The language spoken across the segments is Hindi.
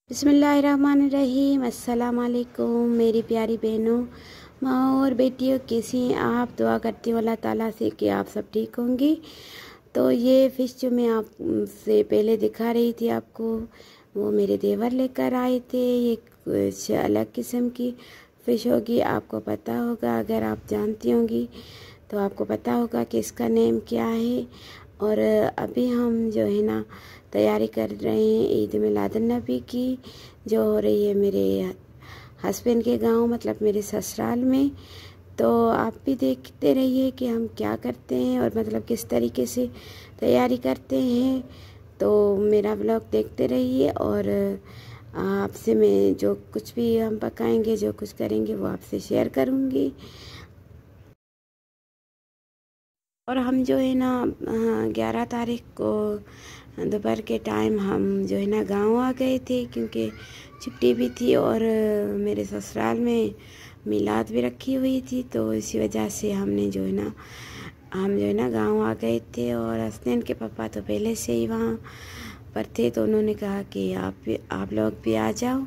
बिस्मिल्लाहिर्रहमानिर्रहीम। अस्सलाम वालेकुम मेरी प्यारी बहनों, माँ और बेटियों, कैसी हैं आप? दुआ करती हूँ अल्लाह ताला से कि आप सब ठीक होंगी। तो ये फ़िश जो मैं आपसे पहले दिखा रही थी आपको, वो मेरे देवर लेकर आए थे। ये कुछ अलग किस्म की फ़िश होगी, आपको पता होगा। अगर आप जानती होंगी तो आपको पता होगा कि इसका नेम क्या है। और अभी हम जो है ना तैयारी कर रहे हैं ईद मिलादुन्नबी की, जो हो रही है मेरे हस्बैंड के गांव, मतलब मेरे ससुराल में। तो आप भी देखते रहिए कि हम क्या करते हैं और मतलब किस तरीके से तैयारी करते हैं। तो मेरा ब्लॉग देखते रहिए और आपसे मैं जो कुछ भी हम पकाएंगे, जो कुछ करेंगे, वो आपसे शेयर करूँगी। और हम जो है ना 11 तारीख को दोपहर के टाइम हम जो है ना गांव आ गए थे, क्योंकि छुट्टी भी थी और मेरे ससुराल में मिलाद भी रखी हुई थी। तो इसी वजह से हमने जो है ना हम जो है ना गांव आ गए थे। और हसनैन के पापा तो पहले से ही वहाँ पर थे, तो उन्होंने कहा कि आप लोग भी आ जाओ।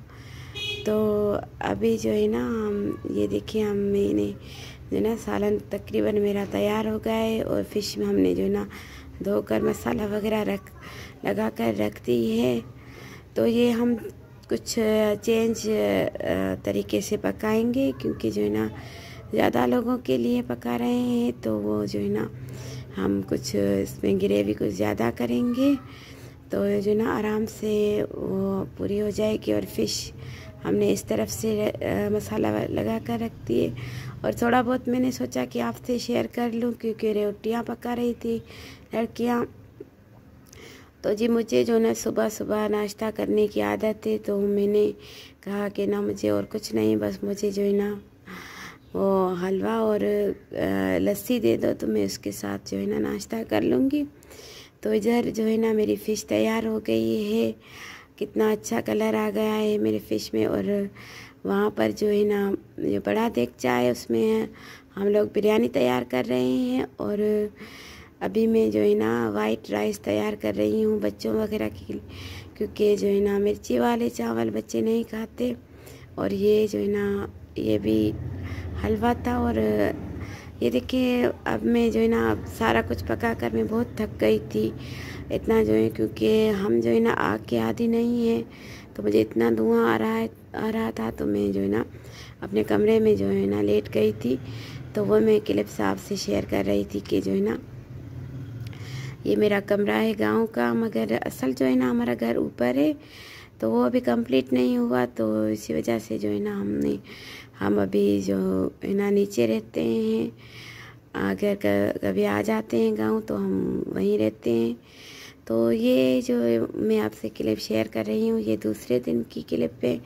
तो अभी जो है ना हम ये देखिए, मैंने जो है ना सालन तकरीबन मेरा तैयार हो गया है। और फ़िश में हमने जो है ना धोकर मसाला वगैरह लगा कर रख दी है। तो ये हम कुछ चेंज तरीके से पकाएंगे, क्योंकि जो है ना ज़्यादा लोगों के लिए पका रहे हैं। तो वो जो है ना हम कुछ इसमें ग्रेवी कुछ ज़्यादा करेंगे, तो जो ना आराम से वो पूरी हो जाएगी। और फ़िश हमने इस तरफ से मसाला लगा कर रख दिए। और थोड़ा बहुत मैंने सोचा कि आपसे शेयर कर लूं, क्योंकि रोटियां पका रही थी लड़कियां। तो जी मुझे जो ना सुबह सुबह नाश्ता करने की आदत है, तो मैंने कहा कि ना मुझे और कुछ नहीं, बस मुझे जो है ना वो हलवा और लस्सी दे दो, तो मैं उसके साथ जो है ना नाश्ता कर लूँगी। तो इधर जो है ना मेरी फ़िश तैयार हो गई है। कितना अच्छा कलर आ गया है मेरे फ़िश में। और वहाँ पर जो है ना जो बड़ा देगचा है, उसमें हम लोग बिरयानी तैयार कर रहे हैं। और अभी मैं जो है ना वाइट राइस तैयार कर रही हूँ बच्चों वगैरह के लिए, क्योंकि जो है ना मिर्ची वाले चावल बच्चे नहीं खाते। और ये जो है ना ये भी हलवा था। और ये देखिए, अब मैं जो है ना सारा कुछ पका कर मैं बहुत थक गई थी इतना जो है, क्योंकि हम जो है ना आग के आदी नहीं है। तो मुझे इतना धुआं आ रहा था, तो मैं जो है ना अपने कमरे में जो है ना लेट गई थी। तो वो मैं क्लिप्स आपसे शेयर कर रही थी कि जो है ना ये मेरा कमरा है गांव का, मगर असल जो है ना हमारा घर ऊपर है, तो वो अभी कंप्लीट नहीं हुआ। तो इसी वजह से जो है ना हम अभी जो है ना नीचे रहते हैं। अगर कभी आ जाते हैं गांव तो हम वहीं रहते हैं। तो ये जो मैं आपसे क्लिप शेयर कर रही हूँ, ये दूसरे दिन की क्लिप है।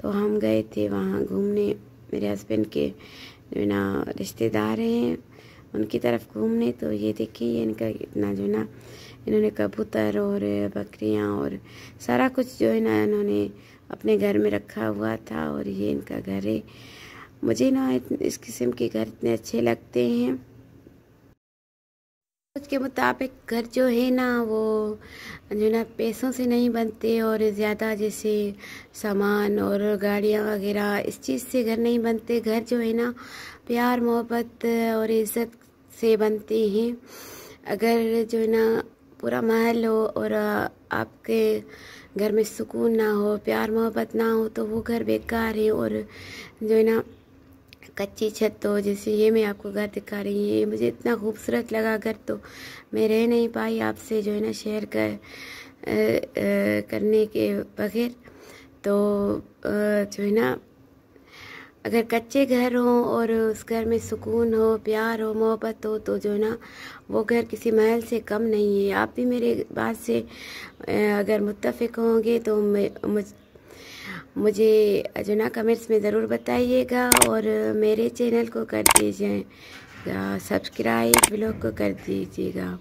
तो हम गए थे वहाँ घूमने, मेरे हस्बैंड के जो है ना रिश्तेदार हैं उनकी तरफ घूमने। तो ये देखिए इनका इतना जो ना इन्होंने कबूतर और बकरियां और सारा कुछ जो है ना इन्होंने अपने घर में रखा हुआ था। और ये इनका घर है। मुझे ना इस किस्म के घर इतने अच्छे लगते हैं। उसके मुताबिक घर जो है ना वो जो ना पैसों से नहीं बनते, और ज़्यादा जैसे सामान और गाड़ियाँ वगैरह इस चीज़ से घर नहीं बनते। घर जो है ना प्यार मोहब्बत और इज़्ज़त से बनते हैं। अगर जो है ना पूरा महल हो और आपके घर में सुकून ना हो, प्यार मोहब्बत ना हो, तो वो घर बेकार है। और जो है ना कच्ची छत, तो जैसे ये मैं आपको घर दिखा रही हूँ, ये मुझे इतना खूबसूरत लगा घर, तो मैं रह नहीं पाई आपसे जो है ना शेयर करने के बगैर। तो जो है ना अगर कच्चे घर हों और उस घर में सुकून हो, प्यार हो, मोहब्बत हो, तो जो है ना वो घर किसी महल से कम नहीं है। आप भी मेरे बात से अगर मुत्तफिक होंगे तो मुझे जो ना कमेंट्स में ज़रूर बताइएगा। और मेरे चैनल को कर दीजिएगा सब्सक्राइब, ब्लॉग को कर दीजिएगा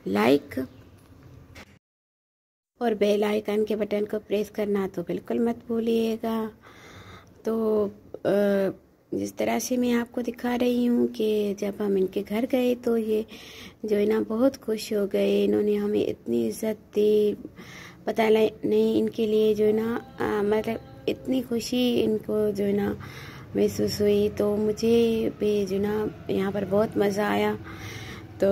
लाइक, और बेल आइकन के बटन को प्रेस करना तो बिल्कुल मत भूलिएगा। तो जिस तरह से मैं आपको दिखा रही हूँ कि जब हम इनके घर गए तो ये जो है ना बहुत खुश हो गए। इन्होंने हमें इतनी इज़्ज़त दी, पता नहीं इनके लिए जो है ना मतलब इतनी खुशी इनको जो है ना महसूस हुई। तो मुझे भी जो है ना यहाँ पर बहुत मज़ा आया। तो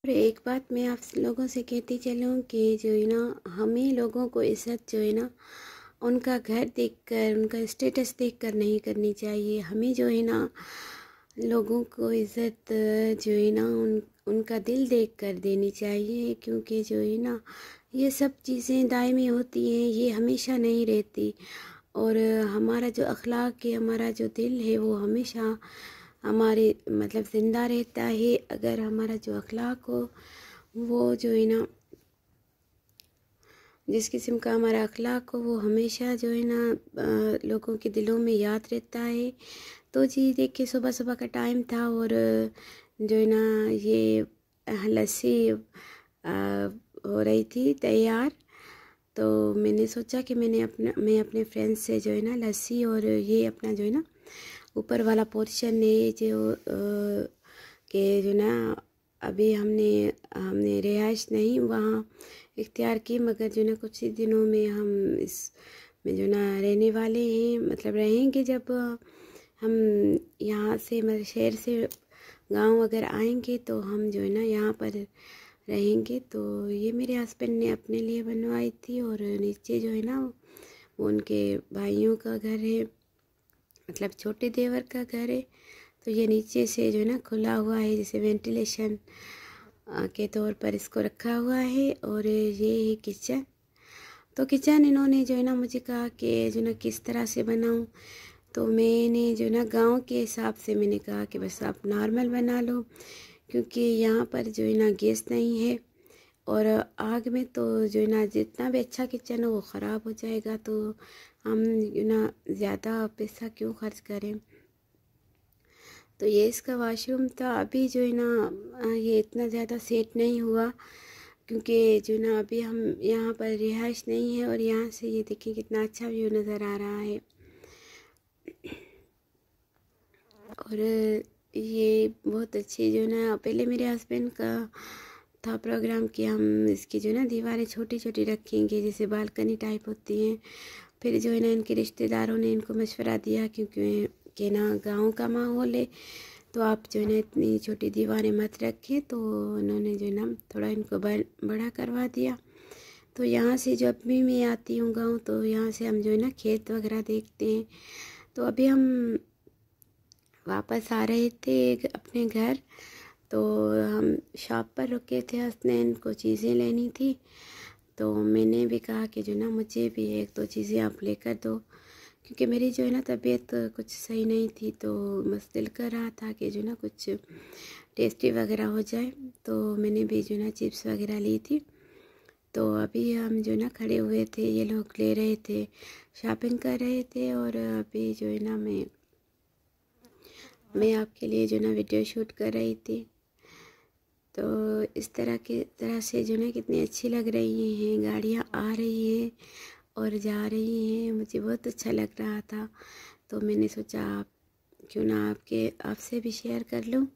और एक बात मैं आप लोगों से कहती चलूँ कि जो है ना हमें लोगों को इज़्ज़त जो है ना उनका घर देखकर, उनका स्टेटस देखकर नहीं करनी चाहिए। हमें जो है ना लोगों को इज़्ज़त जो है ना उनका दिल देखकर देनी चाहिए, क्योंकि जो है ना ये सब चीज़ें दायमी होती हैं, ये हमेशा नहीं रहती। और हमारा जो अखलाक है, हमारा जो दिल है, वो हमेशा हमारे मतलब ज़िंदा रहता है। अगर हमारा जो अखलाक हो वो जो है ना जिस किस्म का हमारा अखलाक हो वो हमेशा जो है ना लोगों के दिलों में याद रहता है। तो जी देखिए सुबह सुबह का टाइम था और जो है ना ये लस्सी हो रही थी तैयार। तो मैंने सोचा कि मैं अपने फ्रेंड्स से जो है ना लस्सी और ये अपना जो है ना ऊपर वाला पोर्शन है जो के जो ना अभी हमने रिहाइश नहीं वहाँ इख्तियार की, मगर जो ना कुछ ही दिनों में हम इसमें जो ना रहने वाले हैं, मतलब रहेंगे। जब हम यहाँ से मतलब शहर से गांव अगर आएंगे तो हम जो है ना यहाँ पर रहेंगे। तो ये मेरे हस्बैंड ने अपने लिए बनवाई थी और नीचे जो है ना वो उनके भाइयों का घर है, मतलब छोटे देवर का घर है। तो ये नीचे से जो है ना खुला हुआ है, जैसे वेंटिलेशन के तौर पर इसको रखा हुआ है। और ये है किचन। तो किचन इन्होंने जो है ना मुझे कहा कि जो ना किस तरह से बनाऊं। तो मैंने जो ना गांव के हिसाब से मैंने कहा कि बस आप नॉर्मल बना लो, क्योंकि यहाँ पर जो है ना गैस नहीं है और आग में तो जो है ना जितना भी अच्छा किचन हो वो ख़राब हो जाएगा। तो हम जो ना ज़्यादा पैसा क्यों खर्च करें। तो ये इसका वाशरूम था। अभी जो है ना ये इतना ज़्यादा सेट नहीं हुआ, क्योंकि जो ना अभी हम यहाँ पर रिहाइश नहीं है। और यहाँ से ये देखिए कितना अच्छा व्यू नज़र आ रहा है। और ये बहुत अच्छी जो ना पहले मेरे हस्बैंड का था प्रोग्राम कि हम इसकी जो ना दीवारें छोटी छोटी रखेंगे, जैसे बालकनी टाइप होती हैं। फिर जो है ना इनके रिश्तेदारों ने इनको मशवरा दिया, क्योंकि कि ना गांव का माहौल है तो आप जो है ना इतनी छोटी दीवारें मत रखें। तो उन्होंने जो है ना थोड़ा इनको बड़ा करवा दिया। तो यहाँ से जब भी मैं आती हूँ गाँव तो यहाँ से हम जो है ना खेत वगैरह देखते हैं। तो अभी हम वापस आ रहे थे अपने घर, तो हम शॉप पर रुके थे, हसनैन को चीज़ें लेनी थी। तो मैंने भी कहा कि जो ना मुझे भी एक दो चीज़ें आप लेकर दो, क्योंकि मेरी जो है ना तबीयत कुछ सही नहीं थी। तो बस दिल कर रहा था कि जो ना कुछ टेस्टी वगैरह हो जाए। तो मैंने भी जो ना चिप्स वगैरह ली थी। तो अभी हम जो ना खड़े हुए थे, ये लोग ले रहे थे, शॉपिंग कर रहे थे। और अभी जो है ना मैं आपके लिए जो ना वीडियो शूट कर रही थी। तो इस तरह से जो ना कितनी अच्छी लग रही हैं, गाड़ियाँ आ रही हैं और जा रही हैं, मुझे बहुत अच्छा लग रहा था। तो मैंने सोचा आप क्यों ना आपसे भी शेयर कर लूँ।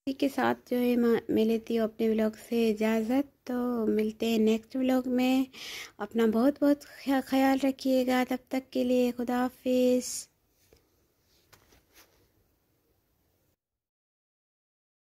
इसी के साथ जो है मैं लेती हूँ अपने व्लॉग से इजाज़त। तो मिलते हैं नेक्स्ट व्लॉग में। अपना बहुत बहुत ख्याल रखिएगा। तब तक के लिए खुदा हाफिज़।